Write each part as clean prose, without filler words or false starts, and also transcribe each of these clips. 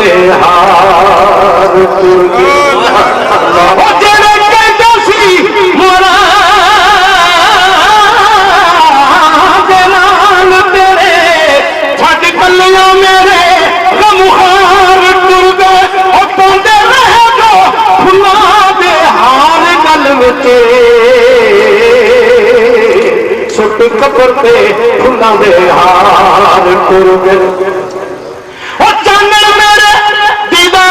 दे हार तुर जेड़े कहते सी मोरा नाल तेरे छड़ कलियां मेरे गमखार तुर गए और पांदे रह जो फुल्लां दे हार गल विच सुट कबर पे फुल्लां दे हार तुर गए और चानण मेरे दीदार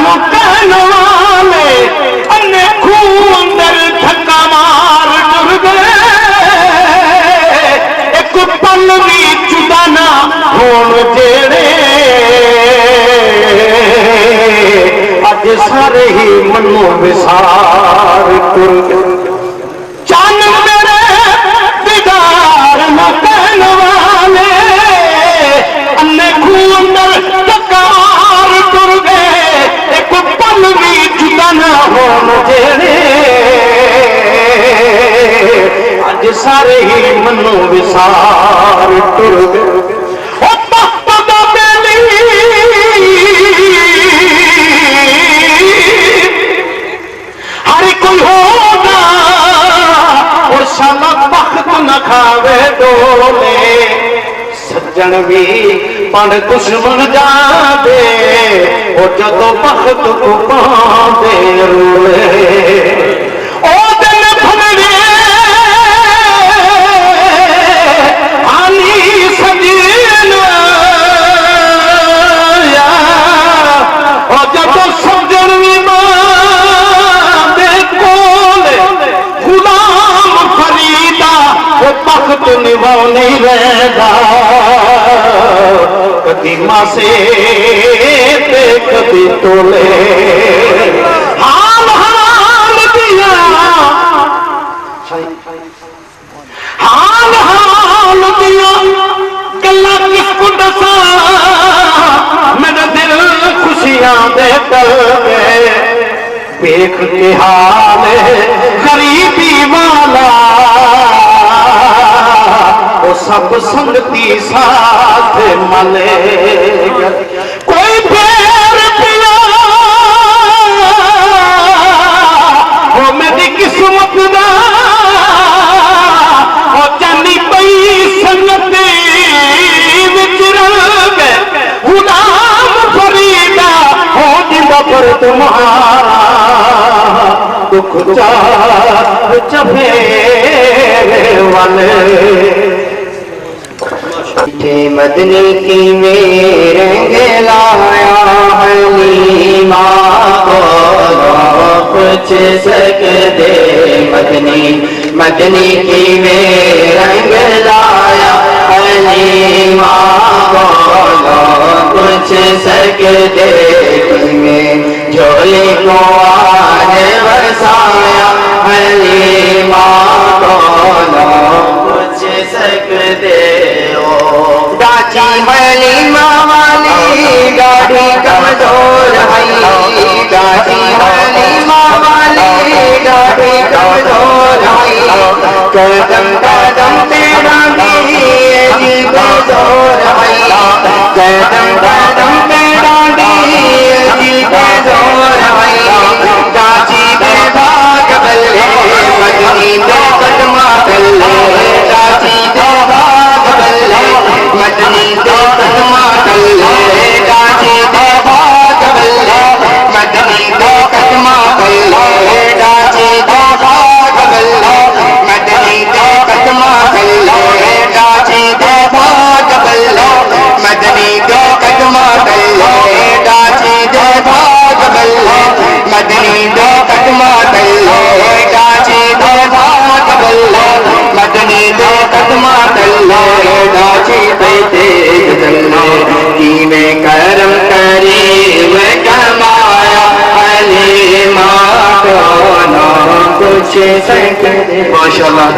मुकन वाले अन्ने खून दर धक्का मार तुर गए एक पल भी जुदा ना होण जेड़े अज सारे ही मनो विसार तुर गए चानण मेरे दीदार मुकन वाले अन्ने खून दर धक्का मार तुर गए एक पल भी जुदा ना होण जेड़े अज सारे ही मनो विसार तुर गए हर कोई होगा और शाला वक्त न खावे डोले सज्जन भी पण दुश्मन जादे और जदों वक्त को पांदे रोले ओ दिन भनवे आनी सजन और जदों सज्जन भी वक्त निभाव नहीं रहेगा कभी माँ से कभी तोले हाल हाल दिया हाल हाल दिया गल्ला किसको दसा मेरा दिल खुशियां दे कर गए देख के हाल गरीबी वाला सब संगती साथ मले कोई फेर पिया हो मेरी किस्मत दा हो जानी पई संगती विच रल गए गुलाम फरीदा हो जिंदा पर तुम्हारा दुख चफेरे वाले मदनी की मेरे लाया हलीमा को कुछ सकते मदनी मदनी की मेरे लाया हलीमा को कुछ सकते में झोली को आज वसाया हलीमा को कुछ सकते दाची हलीमा वाली गाड़ी कमजोर है दाची हलीमा वाली गाड़ी कमजोर है कदम कदम पे डांडी जी कमजोर है कदम कदम पे डांडी जी कमजोर है दाची दे भाग बल्ले मदनी दे कदमा बल्ले दाची दे भाग बल्ले मदनी दे कदमा बल्ले दाची दे भाग बल्ले मदनी दे कदमा बल्ले दाची दे भाग बल्ले मदनी दे कदमा बल्ले दाची दे भाग बल्ले मदनी दे कदमा बल्ले दाची दे भाग बल्ले मदनी दे कदमा बल्ले दाची दे भाग बल्ले मदनी दे कदमा बल्ले दाची दे की में करम करी मैं कमाया हलीमा को कुछ सकते माशाल्लाह।